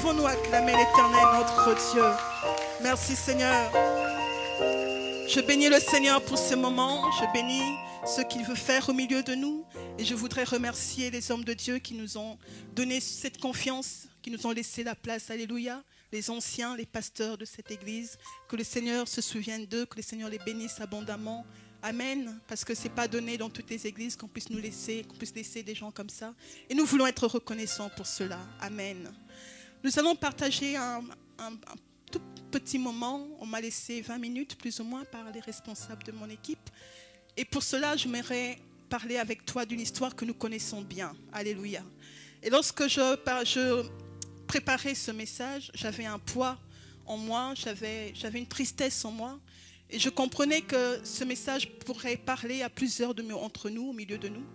Levons-nous acclamer l'Éternel, notre Dieu. Merci Seigneur. Je bénis le Seigneur pour ce moment. Je bénis ce qu'il veut faire au milieu de nous. Et je voudrais remercier les hommes de Dieu qui nous ont donné cette confiance, qui nous ont laissé la place. Alléluia. Les anciens, les pasteurs de cette église. Que le Seigneur se souvienne d'eux, que le Seigneur les bénisse abondamment. Amen. Parce que ce n'est pas donné dans toutes les églises qu'on puisse nous laisser, qu'on puisse laisser des gens comme ça. Et nous voulons être reconnaissants pour cela. Amen. Nous allons partager un tout petit moment. On m'a laissé 20 minutes plus ou moins par les responsables de mon équipe. Et pour cela, j'aimerais parler avec toi d'une histoire que nous connaissons bien. Alléluia. Et lorsque je préparais ce message, j'avais un poids en moi, j'avais une tristesse en moi. Et je comprenais que ce message pourrait parler à plusieurs d'entre nous, au milieu de nous,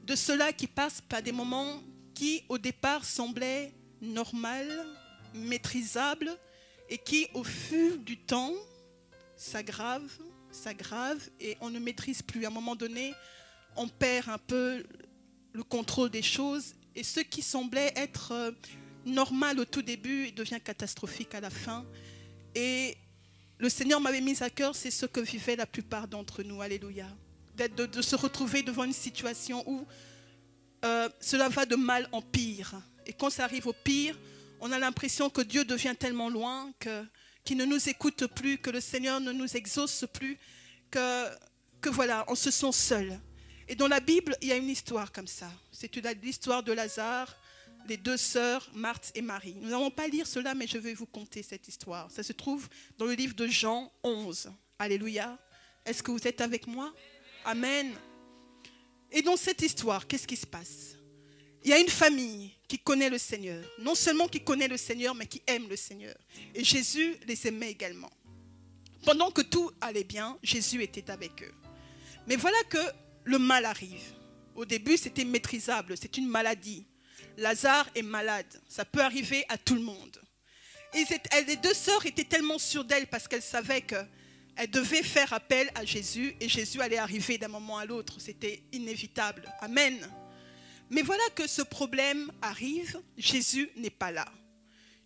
de ceux-là qui passent par des moments qui, au départ, semblaient normaux, maîtrisables, et qui, au fil du temps, s'aggravent, et on ne maîtrise plus. À un moment donné, on perd un peu le contrôle des choses, et ce qui semblait être normal au tout début devient catastrophique à la fin. Et le Seigneur m'avait mis à cœur, c'est ce que vivaient la plupart d'entre nous, alléluia. De se retrouver devant une situation où cela va de mal en pire. Et quand ça arrive au pire, on a l'impression que Dieu devient tellement loin, qu'il ne nous écoute plus, que le Seigneur ne nous exauce plus, que voilà, on se sent seul. Et dans la Bible, il y a une histoire comme ça. C'est l'histoire de Lazare, les deux sœurs, Marthe et Marie. Nous n'allons pas lire cela, mais je vais vous conter cette histoire. Ça se trouve dans le livre de Jean 11. Alléluia. Est-ce que vous êtes avec moi? Amen. Et dans cette histoire, qu'est-ce qui se passe? Il y a une famille qui connaît le Seigneur. Non seulement qui connaît le Seigneur, mais qui aime le Seigneur. Et Jésus les aimait également. Pendant que tout allait bien, Jésus était avec eux. Mais voilà que le mal arrive. Au début, c'était maîtrisable, c'est une maladie. Lazare est malade, ça peut arriver à tout le monde. Et les deux sœurs étaient tellement sûres d'elles parce qu'elles savaient qu'elles devaient faire appel à Jésus et Jésus allait arriver d'un moment à l'autre, c'était inévitable. Amen. Mais voilà que ce problème arrive, Jésus n'est pas là.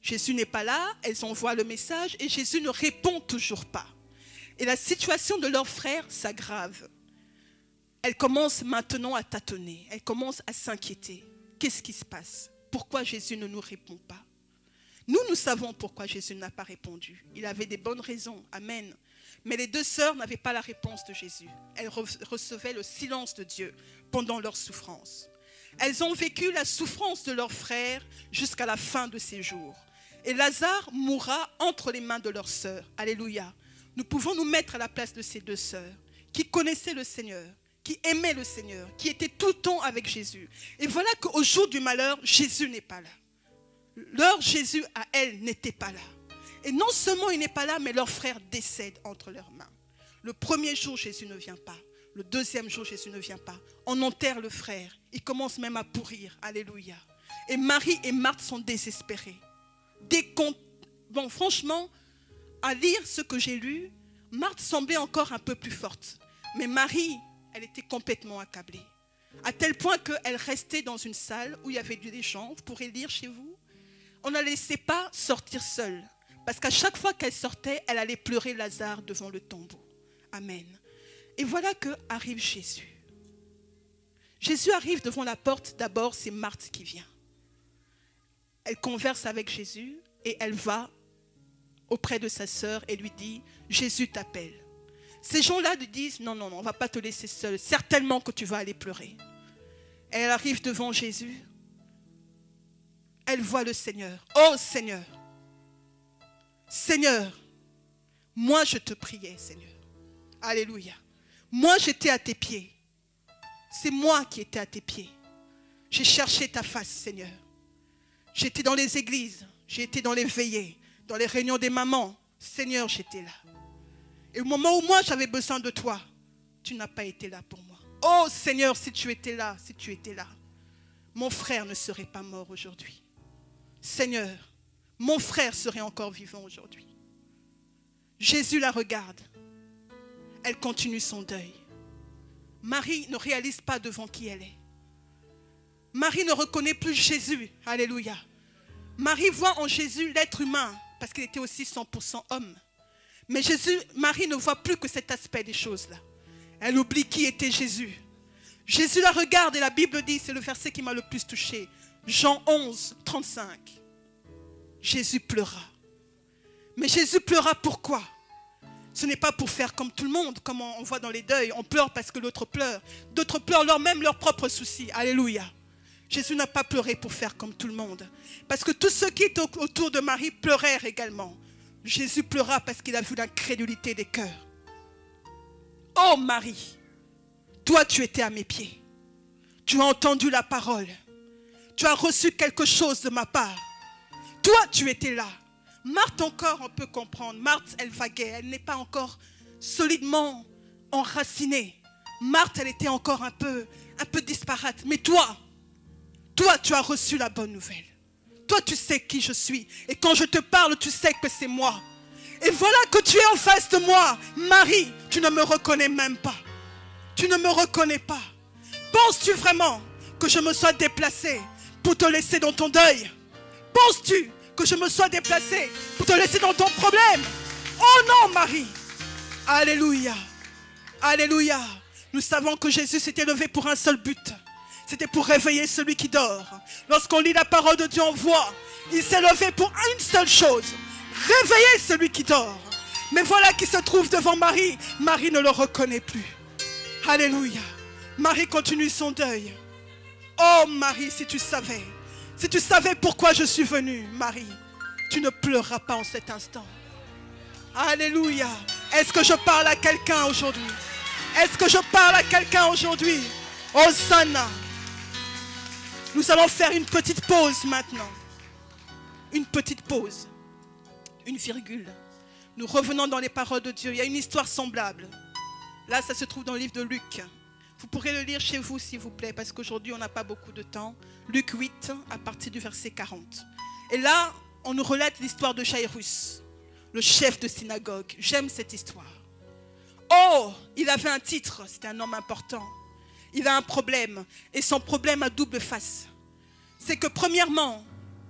Jésus n'est pas là, elles envoient le message et Jésus ne répond toujours pas. Et la situation de leur frère s'aggrave. Elles commencent maintenant à tâtonner, elles commencent à s'inquiéter. Qu'est-ce qui se passe? Pourquoi Jésus ne nous répond pas? Nous savons pourquoi Jésus n'a pas répondu. Il avait des bonnes raisons. Amen. Mais les deux sœurs n'avaient pas la réponse de Jésus. Elles recevaient le silence de Dieu pendant leur souffrance. Elles ont vécu la souffrance de leur frère jusqu'à la fin de ses jours. Et Lazare mourra entre les mains de leur sœur. Alléluia. Nous pouvons nous mettre à la place de ces deux sœurs qui connaissaient le Seigneur, qui aimait le Seigneur, qui était tout le temps avec Jésus. Et voilà qu'au jour du malheur, Jésus n'est pas là. Leur Jésus à elle n'était pas là. Et non seulement il n'est pas là, mais leur frère décède entre leurs mains. Le premier jour, Jésus ne vient pas. Le deuxième jour, Jésus ne vient pas. On enterre le frère. Il commence même à pourrir. Alléluia. Et Marie et Marthe sont désespérées. Bon, franchement, à lire ce que j'ai lu, Marthe semblait encore un peu plus forte. Mais Marie, elle était complètement accablée. À tel point qu'elle restait dans une salle où il y avait des gens, vous pourrez lire chez vous. On ne la laissait pas sortir seule. Parce qu'à chaque fois qu'elle sortait, elle allait pleurer Lazare devant le tombeau. Amen. Et voilà qu'arrive Jésus. Jésus arrive devant la porte. D'abord, c'est Marthe qui vient. Elle converse avec Jésus et elle va auprès de sa sœur et lui dit « Jésus t'appelle ». Ces gens-là lui disent, non, on ne va pas te laisser seule. Certainement que tu vas aller pleurer. Et elle arrive devant Jésus. Elle voit le Seigneur. Oh Seigneur. Seigneur, moi je te priais, Seigneur. Alléluia. Moi j'étais à tes pieds. C'est moi qui étais à tes pieds. J'ai cherché ta face, Seigneur. J'étais dans les églises. J'ai été dans les veillées. Dans les réunions des mamans. Seigneur, j'étais là. Et au moment où moi j'avais besoin de toi, tu n'as pas été là pour moi. Oh Seigneur, si tu étais là, mon frère ne serait pas mort aujourd'hui. Seigneur, mon frère serait encore vivant aujourd'hui. Jésus la regarde. Elle continue son deuil. Marie ne réalise pas devant qui elle est. Marie ne reconnaît plus Jésus. Alléluia. Marie voit en Jésus l'être humain, parce qu'il était aussi 100% homme. Mais Marie ne voit plus que cet aspect des choses-là. Elle oublie qui était Jésus. Jésus la regarde et la Bible dit, c'est le verset qui m'a le plus touché. Jean 11, 35. Jésus pleura. Mais Jésus pleura pourquoi? Ce n'est pas pour faire comme tout le monde, comme on voit dans les deuils. On pleure parce que l'autre pleure. D'autres pleurent même leurs propres soucis. Alléluia. Jésus n'a pas pleuré pour faire comme tout le monde. Parce que tous ceux qui étaient autour de Marie pleurèrent également. Jésus pleura parce qu'il a vu l'incrédulité des cœurs. Oh Marie, toi tu étais à mes pieds. Tu as entendu la parole. Tu as reçu quelque chose de ma part. Toi tu étais là. Marthe encore on peut comprendre. Marthe elle vaguait. Elle n'est pas encore solidement enracinée. Marthe elle était encore un peu disparate. Mais toi tu as reçu la bonne nouvelle. Toi tu sais qui je suis. Et quand je te parle tu sais que c'est moi. Et voilà que tu es en face de moi. Marie, tu ne me reconnais même pas. Tu ne me reconnais pas. Penses-tu vraiment que je me sois déplacée pour te laisser dans ton deuil? Penses-tu que je me sois déplacée pour te laisser dans ton problème? Oh non Marie. Alléluia. Alléluia. Nous savons que Jésus s'était levé pour un seul but. C'était pour réveiller celui qui dort. Lorsqu'on lit la parole de Dieu, on voit, il s'est levé pour une seule chose. Réveiller celui qui dort. Mais voilà qui se trouve devant Marie. Marie ne le reconnaît plus. Alléluia. Marie continue son deuil. Oh Marie, si tu savais pourquoi je suis venue, Marie, tu ne pleureras pas en cet instant. Alléluia. Est-ce que je parle à quelqu'un aujourd'hui? Est-ce que je parle à quelqu'un aujourd'hui? Hosanna. Nous allons faire une petite pause maintenant. Une petite pause. Une virgule. Nous revenons dans les paroles de Dieu. Il y a une histoire semblable. Là, ça se trouve dans le livre de Luc. Vous pourrez le lire chez vous, s'il vous plaît, parce qu'aujourd'hui, on n'a pas beaucoup de temps. Luc 8, à partir du verset 40. Et là, on nous relate l'histoire de Jairus, le chef de synagogue. J'aime cette histoire. Oh, il avait un titre, c'était un homme important. Il a un problème, et son problème a double face. C'est que premièrement,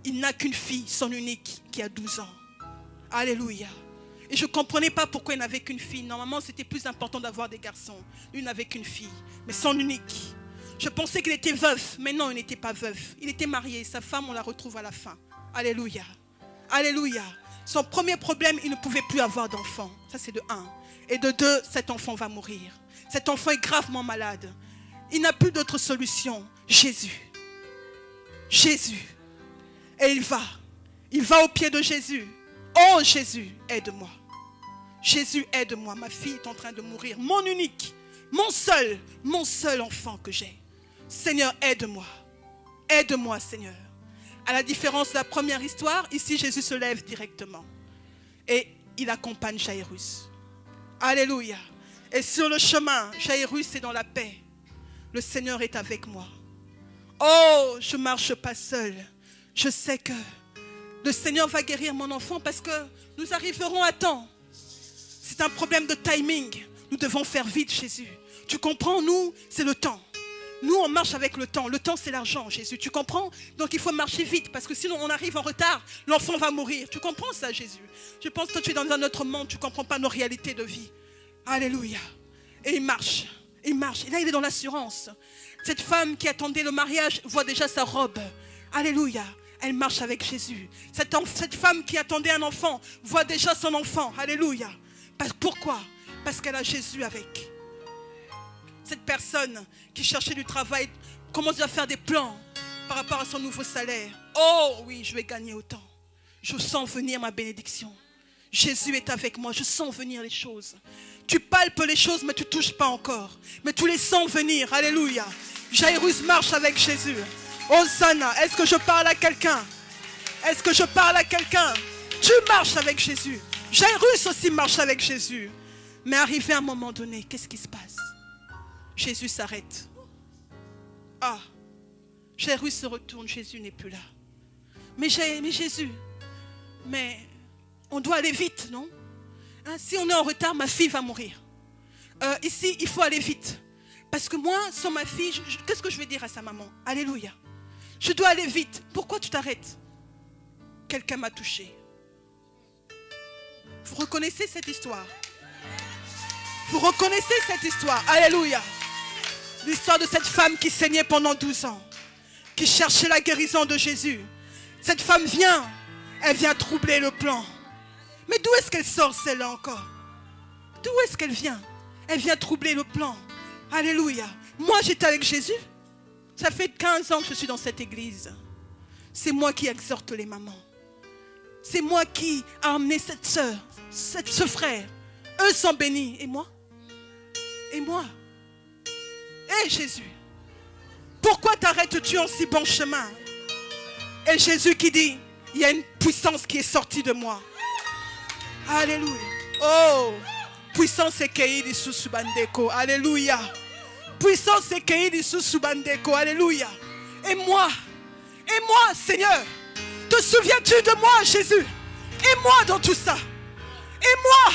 il n'a qu'une fille, son unique, qui a 12 ans. Alléluia. Et je ne comprenais pas pourquoi il n'avait qu'une fille. Normalement, c'était plus important d'avoir des garçons. Lui n'avait qu'une fille, mais son unique. Je pensais qu'il était veuf, mais non, il n'était pas veuf. Il était marié, sa femme, on la retrouve à la fin. Alléluia. Alléluia. Son premier problème, il ne pouvait plus avoir d'enfant. Ça, c'est de 1. Et de 2, cet enfant va mourir. Cet enfant est gravement malade. Il n'a plus d'autre solution. Jésus. Jésus. Et il va au pied de Jésus. Oh Jésus, aide-moi. Jésus, aide-moi. Ma fille est en train de mourir. Mon unique, mon seul enfant que j'ai. Seigneur, aide-moi. Aide-moi, Seigneur. À la différence de la première histoire, ici Jésus se lève directement. Et il accompagne Jairus. Alléluia. Et sur le chemin, Jairus est dans la paix. Le Seigneur est avec moi. Oh, je ne marche pas seul. Je sais que le Seigneur va guérir mon enfant parce que nous arriverons à temps. C'est un problème de timing. Nous devons faire vite, Jésus. Tu comprends, nous, c'est le temps. Nous, on marche avec le temps. Le temps, c'est l'argent, Jésus. Tu comprends? Donc, il faut marcher vite parce que sinon, on arrive en retard. L'enfant va mourir. Tu comprends ça, Jésus? Je pense que tu es dans un autre monde. Tu ne comprends pas nos réalités de vie. Alléluia. Et il marche. Il marche. Et là, il est dans l'assurance. Cette femme qui attendait le mariage voit déjà sa robe. Alléluia. Elle marche avec Jésus. Cette femme qui attendait un enfant voit déjà son enfant. Alléluia. Pourquoi? Parce qu'elle a Jésus avec. Cette personne qui cherchait du travail commence à faire des plans par rapport à son nouveau salaire. Oh oui, je vais gagner autant. Je sens venir ma bénédiction. Jésus est avec moi, je sens venir les choses. Tu palpes les choses mais tu ne touches pas encore. Mais tu les sens venir, alléluia. Jairus marche avec Jésus. Hosanna, est-ce que je parle à quelqu'un? Est-ce que je parle à quelqu'un? Tu marches avec Jésus. Jairus aussi marche avec Jésus. Mais arrivé à un moment donné, qu'est-ce qui se passe? Jésus s'arrête. Ah, Jairus se retourne, Jésus n'est plus là. Mais Jésus, mais on doit aller vite, non? Hein, si on est en retard, ma fille va mourir. Ici, il faut aller vite. Parce que moi, sans ma fille, qu'est-ce que je vais dire à sa maman? Alléluia. Je dois aller vite. Pourquoi tu t'arrêtes? quelqu'un m'a touché. Vous reconnaissez cette histoire? Vous reconnaissez cette histoire? Alléluia. L'histoire de cette femme qui saignait pendant 12 ans, qui cherchait la guérison de Jésus. Cette femme vient, elle vient troubler le plan. Mais d'où est-ce qu'elle sort celle-là encore? D'où est-ce qu'elle vient? Elle vient troubler le plan. Alléluia. Moi j'étais avec Jésus. Ça fait 15 ans que je suis dans cette église. C'est moi qui exhorte les mamans. C'est moi qui ai emmené cette soeur, ce frère. Eux sont bénis. Et moi? Et moi? Et Jésus, pourquoi t'arrêtes-tu en si bon chemin? Et Jésus qui dit, il y a une puissance qui est sortie de moi. Alléluia. Oh, puissance Ekeidi Susubandeko. Alléluia. Puissance Ekeidi Susubandeko. Alléluia. Et moi, Seigneur, te souviens-tu de moi, Jésus? Et moi dans tout ça. Et moi.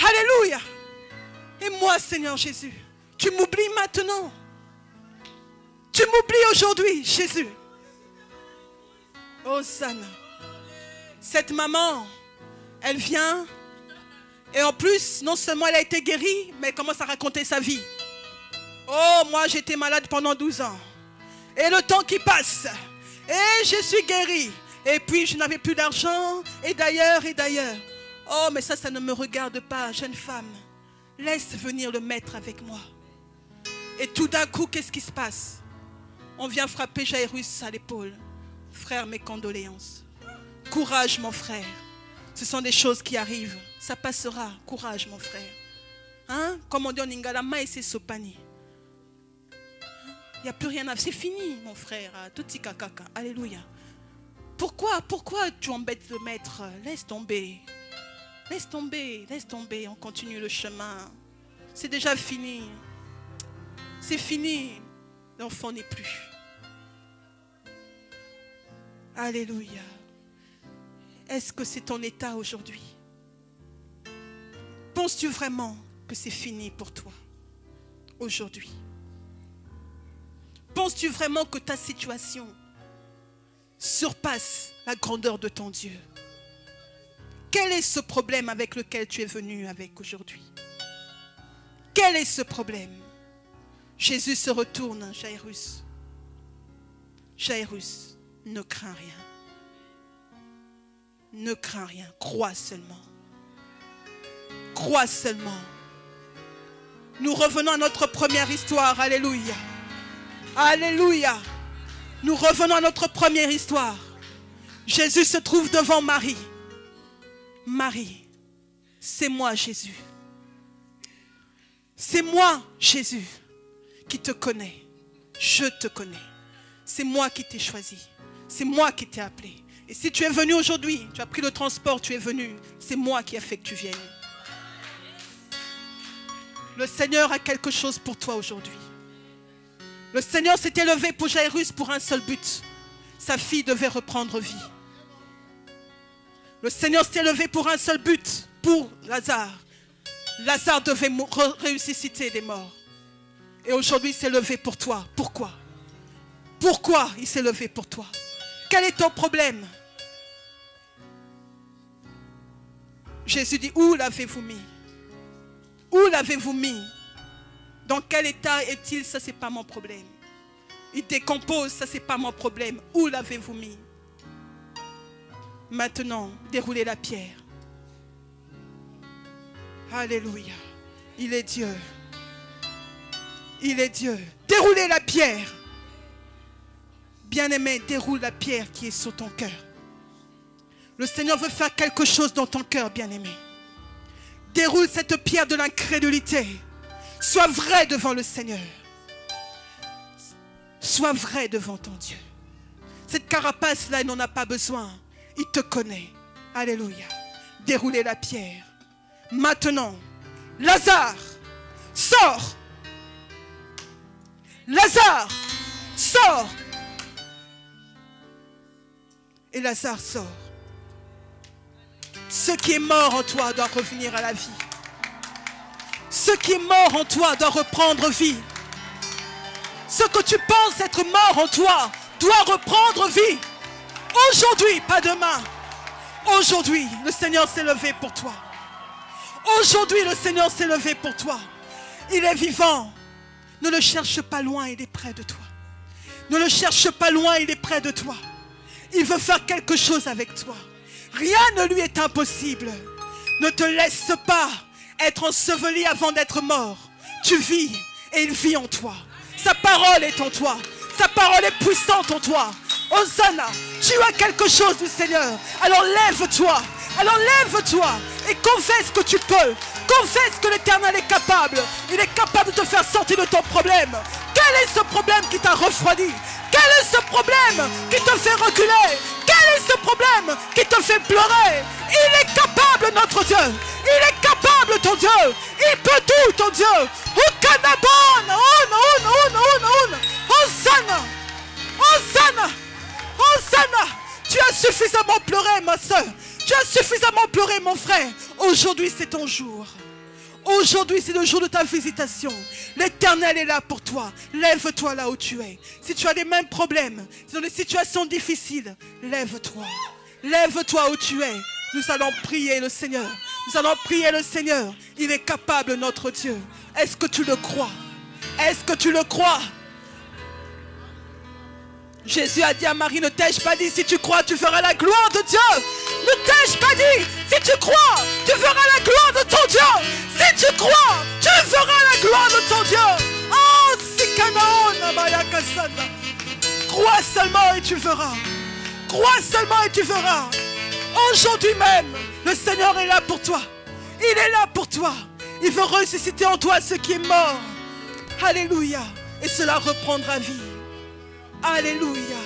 Alléluia. Et moi, Seigneur Jésus. Tu m'oublies maintenant. Tu m'oublies aujourd'hui, Jésus. Hosanna. Cette maman, elle vient et en plus, non seulement elle a été guérie, mais elle commence à raconter sa vie. Oh, moi j'étais malade pendant 12 ans. Et le temps qui passe, et je suis guérie. Et puis je n'avais plus d'argent, et d'ailleurs, et d'ailleurs. Oh, mais ça ne me regarde pas, jeune femme. Laisse venir le maître avec moi. Et tout d'un coup, qu'est-ce qui se passe? On vient frapper Jairus à l'épaule. Frère, mes condoléances. Courage, mon frère. Ce sont des choses qui arrivent. Ça passera. Courage, mon frère. Hein? Comme on dit en Lingala, maïs et sopani. Il n'y a plus rien à faire. C'est fini, mon frère. Tout kaka. Alléluia. Pourquoi tu embêtes le maître? Laisse tomber. Laisse tomber. Laisse tomber. On continue le chemin. C'est déjà fini. C'est fini. L'enfant n'est plus. Alléluia. Est-ce que c'est ton état aujourd'hui? Penses-tu vraiment que c'est fini pour toi aujourd'hui? Penses-tu vraiment que ta situation surpasse la grandeur de ton Dieu? Quel est ce problème avec lequel tu es venu avec aujourd'hui? Quel est ce problème? Jésus se retourne, Jairus. Jairus, ne crains rien. Ne crains rien, crois seulement. Crois seulement. Nous revenons à notre première histoire, alléluia. Alléluia. Nous revenons à notre première histoire. Jésus se trouve devant Marie. Marie, c'est moi Jésus. C'est moi Jésus qui te connais. Je te connais. C'est moi qui t'ai choisi. C'est moi qui t'ai appelé. Et si tu es venu aujourd'hui, tu as pris le transport, tu es venu, c'est moi qui ai fait que tu viennes. Le Seigneur a quelque chose pour toi aujourd'hui. Le Seigneur s'était levé pour Jairus pour un seul but. Sa fille devait reprendre vie. Le Seigneur s'était levé pour un seul but, pour Lazare. Lazare devait ressusciter des morts. Et aujourd'hui, il s'est levé pour toi. Pourquoi? Pourquoi il s'est levé pour toi? Quel est ton problème? Jésus dit, où l'avez-vous mis? Où l'avez-vous mis? Dans quel état est-il? Ça, c'est pas mon problème. Il décompose, ça, c'est pas mon problème. Où l'avez-vous mis? Maintenant, déroulez la pierre. Alléluia. Il est Dieu. Il est Dieu. Déroulez la pierre. Bien-aimé, déroule la pierre qui est sur ton cœur. Le Seigneur veut faire quelque chose dans ton cœur, bien-aimé. Déroule cette pierre de l'incrédulité. Sois vrai devant le Seigneur. Sois vrai devant ton Dieu. Cette carapace-là, il n'en a pas besoin. Il te connaît. Alléluia. Déroulez la pierre. Maintenant, Lazare, sors. Lazare, sors. Et Lazare sort. Ce qui est mort en toi doit revenir à la vie. Ce qui est mort en toi doit reprendre vie. Ce que tu penses être mort en toi doit reprendre vie. Aujourd'hui, pas demain. Aujourd'hui, le Seigneur s'est levé pour toi. Aujourd'hui, le Seigneur s'est levé pour toi. Il est vivant. Ne le cherche pas loin, il est près de toi. Ne le cherche pas loin, il est près de toi. Il veut faire quelque chose avec toi. Rien ne lui est impossible. Ne te laisse pas être enseveli avant d'être mort. Tu vis et il vit en toi. Sa parole est en toi. Sa parole est puissante en toi. Hosanna, tu as quelque chose du Seigneur. Alors lève-toi. Alors lève-toi et confesse que tu peux. Confesse que l'Éternel est capable. Il est capable de te faire sortir de ton problème. Quel est ce problème qui t'a refroidi? Quel est ce problème qui te fait reculer? Quel est ce problème qui te fait pleurer? Il est capable, notre Dieu. Il est capable, ton Dieu. Il peut tout, ton Dieu. Hosanna. Hosanna. Hosanna. Tu as suffisamment pleuré, ma soeur. Tu as suffisamment pleuré, mon frère. Aujourd'hui, c'est ton jour. Aujourd'hui, c'est le jour de ta visitation. L'Éternel est là pour toi. Lève-toi là où tu es. Si tu as les mêmes problèmes, si tu as des situations difficiles, lève-toi. Lève-toi où tu es. Nous allons prier le Seigneur. Nous allons prier le Seigneur. Il est capable, notre Dieu. Est-ce que tu le crois? Est-ce que tu le crois? Jésus a dit à Marie, ne t'ai-je pas dit, si tu crois, tu verras la gloire de Dieu. Ne t'ai-je pas dit, si tu crois, tu verras la gloire de ton Dieu. Si tu crois, tu verras la gloire de ton Dieu. Oh, crois seulement et tu verras. Crois seulement et tu verras. Aujourd'hui même, le Seigneur est là pour toi. Il est là pour toi. Il veut ressusciter en toi ce qui est mort. Alléluia. Et cela reprendra vie. Alléluia.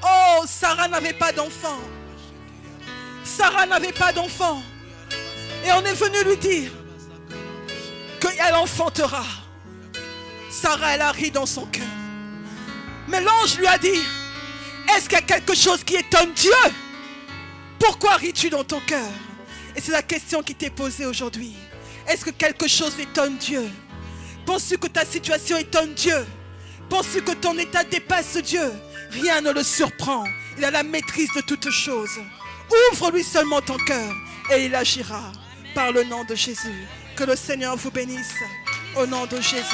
Oh, Sarah n'avait pas d'enfant. Sarah n'avait pas d'enfant. Et on est venu lui dire qu'elle enfantera. Sarah, elle a ri dans son cœur. Mais l'ange lui a dit, est-ce qu'il y a quelque chose qui étonne Dieu? Pourquoi ris-tu dans ton cœur? Et c'est la question qui t'est posée aujourd'hui. Est-ce que quelque chose étonne Dieu? Penses-tu que ta situation étonne Dieu? Penses-tu que ton état dépasse Dieu? Rien ne le surprend. Il a la maîtrise de toutes choses. Ouvre-lui seulement ton cœur et il agira par le nom de Jésus. Que le Seigneur vous bénisse au nom de Jésus.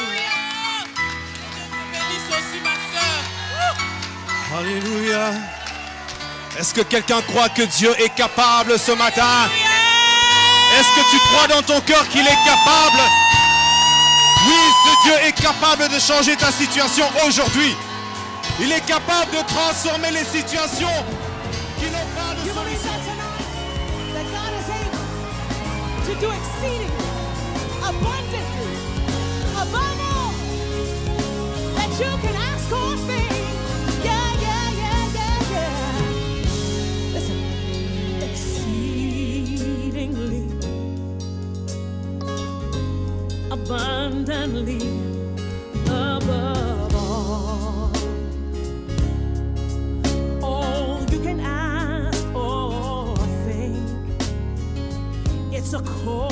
Bénisse aussi ma soeur. Alléluia. Est-ce que quelqu'un croit que Dieu est capable ce matin? Est-ce que tu crois dans ton cœur qu'il est capable? Oui, ce Dieu est capable de changer ta situation aujourd'hui. Il est capable de transformer les situations qui n'ont pas de solution. Abundantly above all you can ask or think. It's according